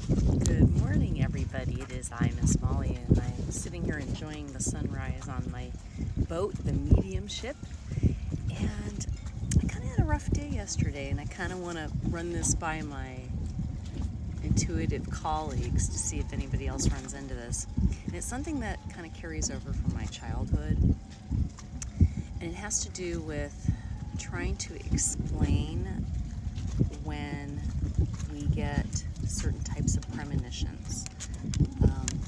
Good morning, everybody. It is I, Miss Molly, and I'm sitting here enjoying the sunrise on my boat, the Medium ship. And I kind of had a rough day yesterday, and I kind of want to run this by my intuitive colleagues to see if anybody else runs into this. And it's something that kind of carries over from my childhood, and it has to do with trying to explain when we get certain types of premonitions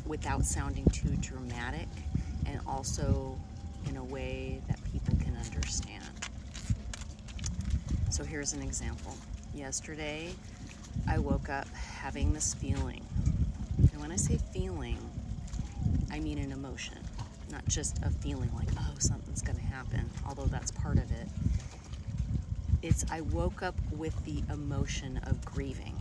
without sounding too dramatic, and also in a way that people can understand. So here's an example. Yesterday, I woke up having this feeling. And when I say feeling, I mean an emotion, not just a feeling like, oh, something's going to happen, although that's part of it. I woke up with the emotion of grieving.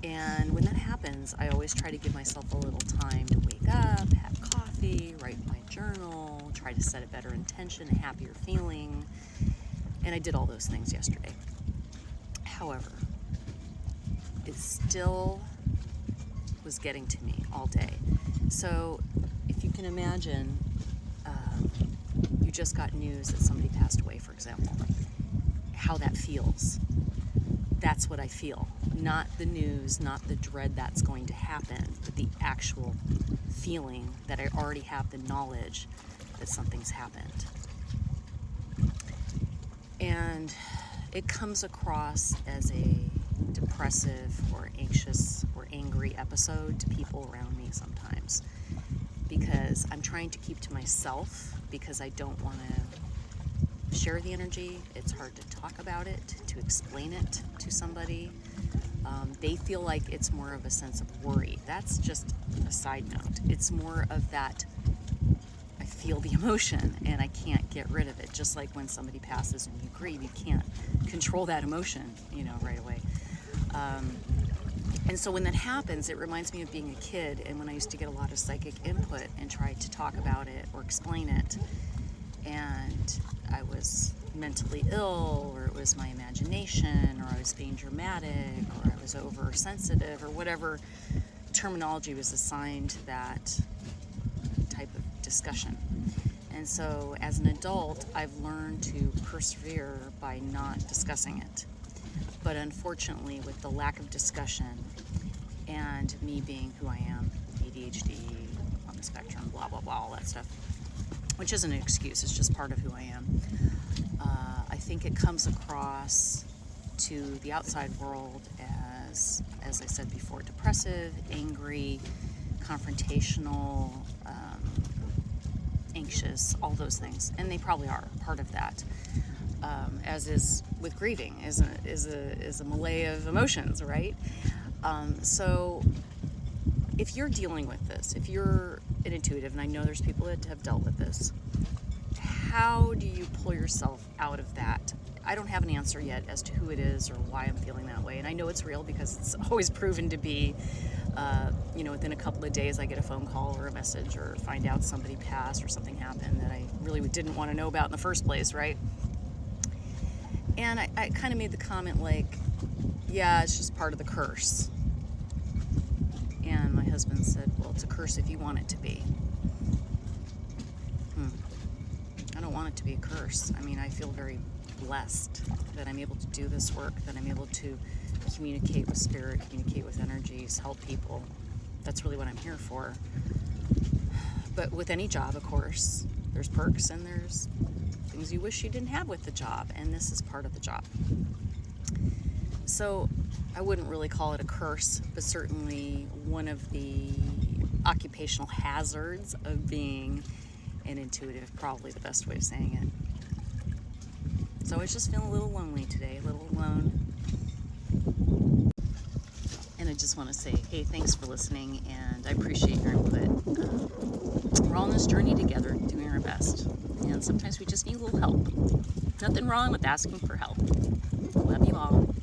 And when that happens, I always try to give myself a little time to wake up, have coffee, write my journal, try to set a better intention, a happier feeling. And I did all those things yesterday. However, it still was getting to me all day. So if you can imagine, you just got news that somebody passed away, for example, how that feels. That's what I feel. Not the news, not the dread that's going to happen, but the actual feeling that I already have the knowledge that something's happened. And it comes across as a depressive or anxious or angry episode to people around me sometimes, because I'm trying to keep to myself because I don't want to share the energy. It's hard to talk about it, to explain it to somebody. They feel like it's more of a sense of worry. That's just a side note. It's more of that I feel the emotion and I can't get rid of it. Just like when somebody passes and you grieve, you can't control that emotion, right away. And so when that happens, it reminds me of being a kid and when I used to get a lot of psychic input and try to talk about it or explain it. And I was mentally ill, or it was my imagination, or I was being dramatic, or I was oversensitive, or whatever terminology was assigned to that type of discussion. And so as an adult, I've learned to persevere by not discussing it. But unfortunately, with the lack of discussion and me being who I am, ADHD, on the spectrum, blah, blah, blah, all that stuff, which isn't an excuse, it's just part of who I am. I think it comes across to the outside world as I said before, depressive, angry, confrontational, anxious, all those things. And they probably are part of that. As is with grieving, is a melee of emotions, right? So if you're dealing with this, if you're an intuitive, and I know there's people that have dealt with this, how do you pull yourself out of that? I don't have an answer yet as to who it is or why I'm feeling that way. And I know it's real because it's always proven to be, within a couple of days I get a phone call or a message or find out somebody passed or something happened that I really didn't want to know about in the first place, right? And I kind of made the comment like, yeah, it's just part of the curse. And my husband said, well, it's a curse if you want it to be. I don't want it to be a curse. I mean, I feel very blessed that I'm able to do this work, that I'm able to communicate with spirit, communicate with energies, help people. That's really what I'm here for. But with any job, of course, there's perks and there's things you wish you didn't have with the job, and this is part of the job. So I wouldn't really call it a curse, but certainly one of the occupational hazards of being an intuitive, probably the best way of saying it. So I was just feeling a little lonely today, a little alone. And I just want to say, hey, thanks for listening, and I appreciate your input. We're all on this journey together, doing our best. And sometimes we just need a little help. Nothing wrong with asking for help. Love you all.